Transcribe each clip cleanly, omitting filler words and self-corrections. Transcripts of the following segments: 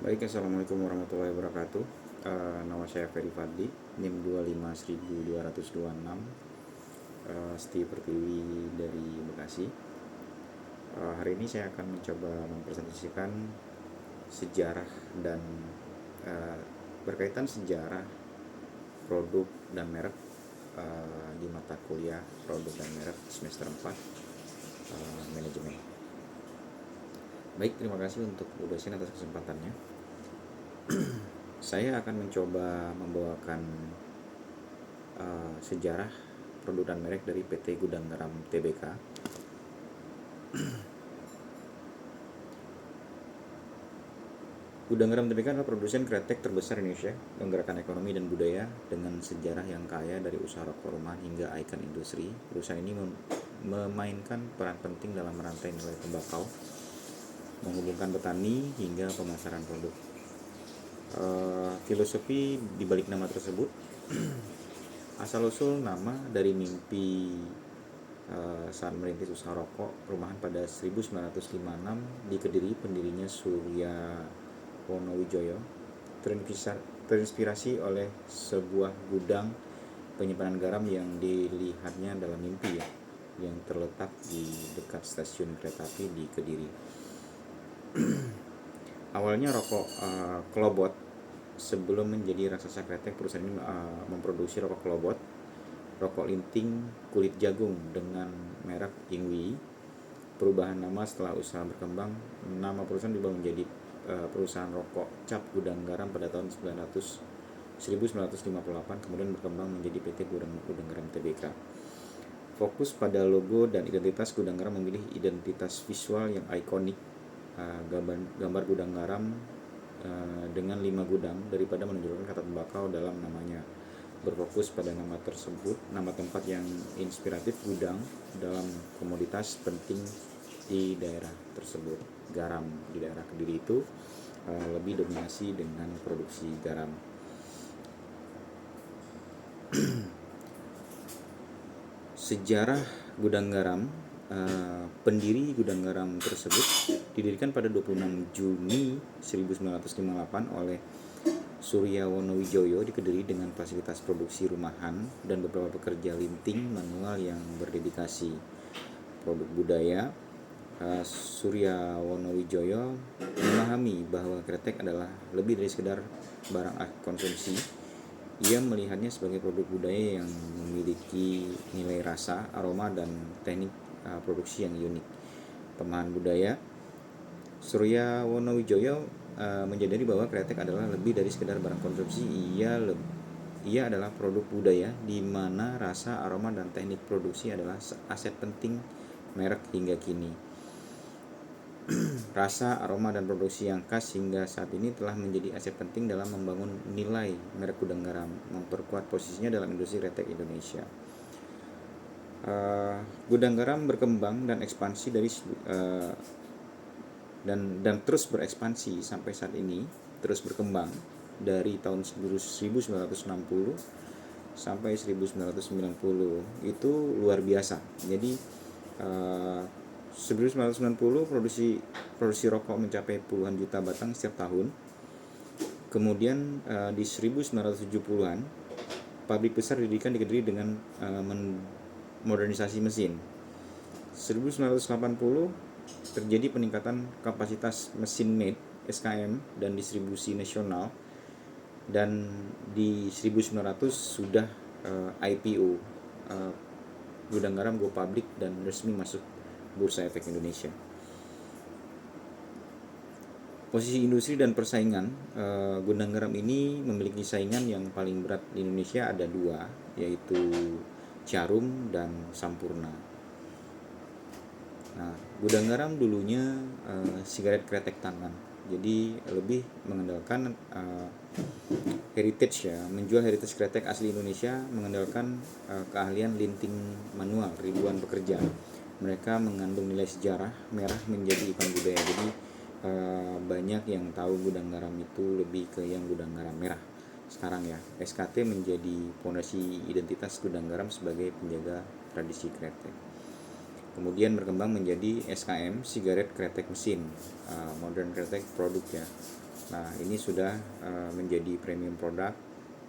Baik, assalamualaikum warahmatullahi wabarakatuh. Nama saya Ferry Fadli, NIM 25.226, Seti Pertiwi dari Bekasi. Hari ini saya akan mencoba mempresentasikan sejarah dan berkaitan sejarah produk dan merek di mata kuliah produk dan merek semester 4 manajemen. Baik, terima kasih untuk Bu dosen atas kesempatannya. Saya akan mencoba membawakan sejarah produk dan merek dari PT Gudang Garam Tbk. Gudang Garam Tbk adalah produsen kretek terbesar di Indonesia, menggerakkan ekonomi dan budaya dengan sejarah yang kaya dari usaha rokok rumahan hingga ikon industri. Perusahaan ini memainkan peran penting dalam rantai nilai tembakau, menghubungkan petani hingga pemasaran produk. Filosofi dibalik nama tersebut asal-usul nama dari mimpi saat merintis usaha rokok rumahan pada 1956 di Kediri. Pendirinya Surya Wonowijoyo terinspirasi oleh sebuah gudang penyimpanan garam yang dilihatnya dalam mimpi yang terletak di dekat stasiun kereta api di Kediri. Awalnya rokok Klobot. Sebelum menjadi raksasa kretek, perusahaan ini memproduksi rokok Klobot, rokok linting kulit jagung dengan merek Ingwi. Perubahan nama setelah usaha berkembang, nama perusahaan diubah menjadi perusahaan rokok Cap Gudang Garam pada tahun 1958, kemudian berkembang menjadi PT Gudang Garam Tbk. Fokus pada logo dan identitas, Gudang Garam memilih identitas visual yang ikonik, gambar gudang garam dengan 5 gudang daripada menunjukkan kata tembakau dalam namanya. Berfokus pada nama tersebut, nama tempat yang inspiratif gudang dalam komoditas penting di daerah tersebut. Garam di daerah Kediri itu lebih dominasi dengan produksi garam. Sejarah gudang garam. Pendiri gudang garam tersebut didirikan pada 26 Juni 1958 oleh Surya Wonowijoyo di Kediri dengan fasilitas produksi rumahan dan beberapa pekerja linting manual yang berdedikasi produk budaya. Surya Wonowijoyo memahami bahwa kretek adalah lebih dari sekedar barang konsumsi. Ia melihatnya sebagai produk budaya yang memiliki nilai rasa, aroma, dan teknik produksi yang unik. Pemahaman budaya, Surya Wonowijoyo menyadari bahwa kretek adalah lebih dari sekedar barang konsumsi. Ia adalah produk budaya di mana rasa, aroma, dan teknik produksi adalah aset penting merek hingga kini. Rasa, aroma, dan produksi yang khas hingga saat ini telah menjadi aset penting dalam membangun nilai merek Gudang Garam, memperkuat posisinya dalam industri kretek Indonesia. Gudang Garam berkembang dan ekspansi dan terus berekspansi sampai saat ini, terus berkembang dari tahun 1960 sampai 1990. Itu luar biasa. Jadi 1990 produksi rokok mencapai puluhan juta batang setiap tahun. Kemudian di 1970-an pabrik besar didirikan di Kediri dengan modernisasi mesin. 1980 terjadi peningkatan kapasitas mesin made SKM dan distribusi nasional, dan di 1900 sudah IPO, Gudang Garam go public dan resmi masuk Bursa Efek Indonesia. Posisi industri dan persaingan, Gudang Garam ini memiliki saingan yang paling berat di Indonesia ada 2, yaitu Jarum dan Sampurna. Nah, Gudang Garam dulunya sigaret kretek tangan, jadi lebih mengandalkan heritage ya, menjual heritage kretek asli Indonesia, mengandalkan keahlian linting manual ribuan pekerja. Mereka mengandung nilai sejarah, merah menjadi ikon budaya. Jadi banyak yang tahu Gudang Garam itu lebih ke yang Gudang Garam merah sekarang ya. SKT menjadi fondasi identitas Gudang Garam sebagai penjaga tradisi kretek. Kemudian berkembang menjadi SKM, sigaret kretek mesin, modern kretek produk ya. Nah, ini sudah menjadi premium product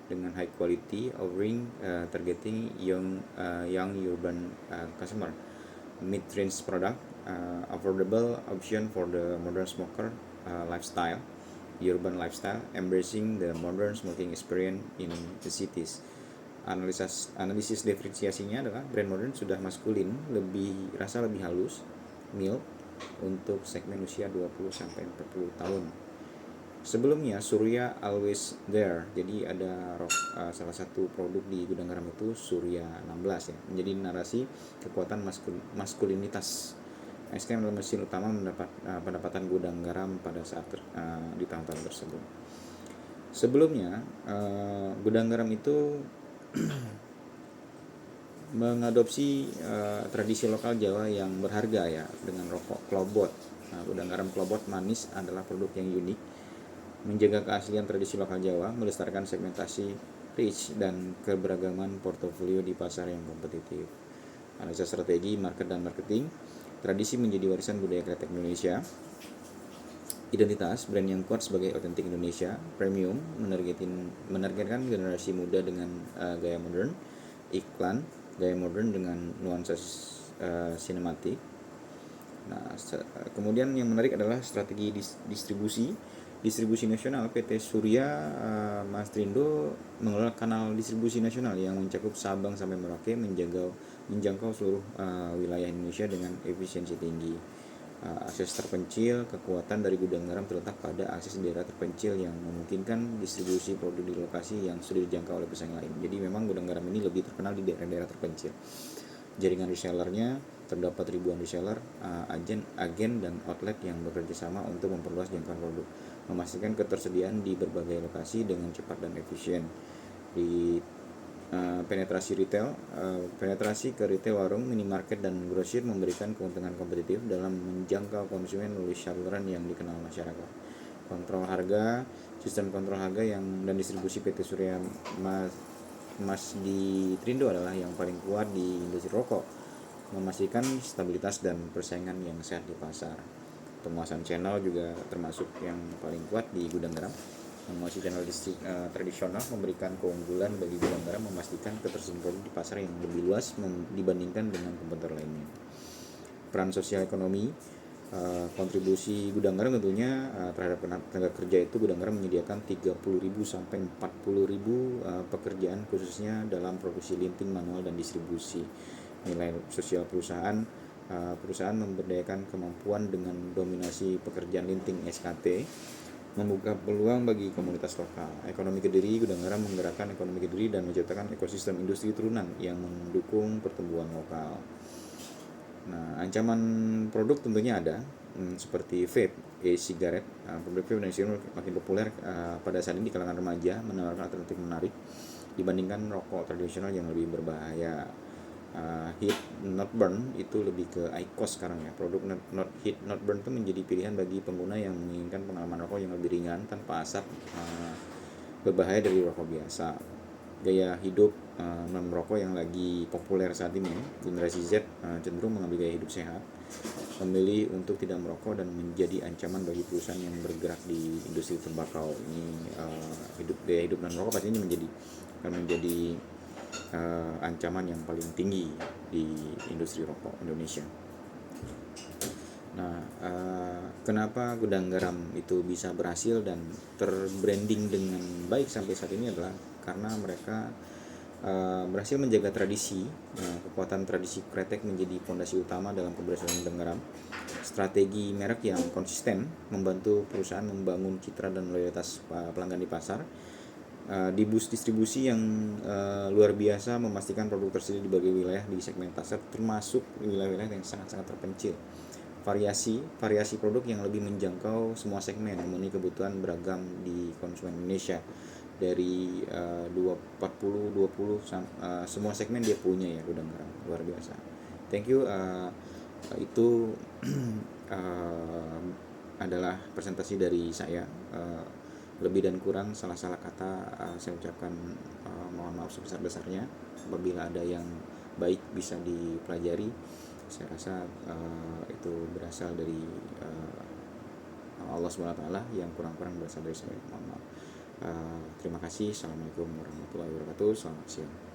dengan high quality offering, targeting young urban customer. Mid-range product, affordable option for the modern smoker lifestyle, urban lifestyle, embracing the modern smoking experience in the cities. Analisis diferensiasinya adalah brand modern sudah maskulin, rasa lebih halus, mild, untuk segmen usia 20 sampai 40 tahun. Sebelumnya Surya Always There, jadi ada salah satu produk di gudang garam itu Surya 16 ya, menjadi narasi kekuatan maskulinitas. SKM adalah mesin utama pendapatan gudang garam pada saat di tahun-tahun tersebut. Sebelumnya gudang garam itu mengadopsi tradisi lokal Jawa yang berharga ya, dengan rokok klobot. Gudang garam klobot manis adalah produk yang unik, menjaga keaslian tradisi lokal Jawa, melestarikan segmentasi reach dan keberagaman portofolio di pasar yang kompetitif. Analisa strategi market dan marketing. Tradisi menjadi warisan budaya kreatif Indonesia. Identitas brand yang kuat sebagai otentik Indonesia. Premium menargetkan generasi muda dengan gaya modern. Iklan gaya modern dengan nuansa sinematik. Nah, kemudian yang menarik adalah strategi distribusi nasional. PT Surya Mastrindo mengelola kanal distribusi nasional yang mencakup Sabang sampai Merauke, menjangkau seluruh wilayah Indonesia dengan efisiensi tinggi. Akses terpencil, kekuatan dari gudang garam terletak pada akses daerah terpencil yang memungkinkan distribusi produk di lokasi yang sudah dijangkau oleh pesaing lain. Jadi memang gudang garam ini lebih terkenal di daerah-daerah terpencil. Jaringan resellernya terdapat ribuan reseller, agen dan outlet yang bekerja sama untuk memperluas jangkauan produk, memastikan ketersediaan di berbagai lokasi dengan cepat dan efisien. Di penetrasi ke retail, warung, minimarket dan grosir memberikan keuntungan kompetitif dalam menjangkau konsumen melalui saluran yang dikenal masyarakat. Kontrol harga, sistem kontrol harga dan distribusi PT Surya Mas di Trindo adalah yang paling kuat di industri rokok, memastikan stabilitas dan persaingan yang sehat di pasar. Penguasaan channel juga termasuk yang paling kuat di gudang garam. Menguasai channel tradisional memberikan keunggulan bagi gudang garam, memastikan ketersediaan produk di pasar yang lebih luas dibandingkan dengan kompetitor lainnya. Peran sosial ekonomi, kontribusi gudang garam tentunya terhadap tenaga kerja itu gudang garam menyediakan 30.000 sampai 40.000 pekerjaan khususnya dalam produksi linting, manual dan distribusi. Nilai sosial perusahaan memberdayakan kemampuan dengan dominasi pekerjaan linting SKT, membuka peluang bagi komunitas lokal. Ekonomi Kediri, gudang garam menggerakkan ekonomi Kediri dan menciptakan ekosistem industri turunan yang mendukung pertumbuhan lokal. Nah, ancaman produk tentunya ada, seperti vape, e-cigarette. Produk vape dan e-cigarette makin populer pada saat ini di kalangan remaja, menawarkan alternatif menarik dibandingkan rokok tradisional yang lebih berbahaya. Heat not burn itu lebih ke IQOS sekarang ya. Produk heat not burn itu menjadi pilihan bagi pengguna yang menginginkan pengalaman rokok yang lebih ringan tanpa asap berbahaya dari rokok biasa. Gaya hidup non merokok yang lagi populer saat ini, generasi Z cenderung mengambil gaya hidup sehat, memilih untuk tidak merokok dan menjadi ancaman bagi perusahaan yang bergerak di industri tembakau. Ini gaya hidup non merokok pastinya akan menjadi ancaman yang paling tinggi di industri rokok Indonesia. Nah, kenapa gudang garam itu bisa berhasil dan terbranding dengan baik sampai saat ini adalah karena mereka berhasil menjaga tradisi. Kekuatan tradisi kretek menjadi fondasi utama dalam keberhasilan gudang garam. Strategi merek yang konsisten membantu perusahaan membangun citra dan loyalitas pelanggan di pasar. Di bus distribusi yang luar biasa, memastikan produk tersedia di berbagai wilayah di segmen pasar, termasuk wilayah-wilayah yang sangat-sangat terpencil. Variasi produk yang lebih menjangkau semua segmen, memenuhi kebutuhan beragam di konsumen Indonesia. Dari 20 semua segmen dia punya ya gudang garam, luar biasa. Thank you. Itu adalah presentasi dari saya. Lebih dan kurang salah-salah kata saya ucapkan mohon maaf sebesar-besarnya. Apabila ada yang baik bisa dipelajari, saya rasa itu berasal dari Allah SWT yang kurang-kurang berasal dari saya, mohon maaf. Terima kasih. Assalamualaikum warahmatullahi wabarakatuh. Selamat siang.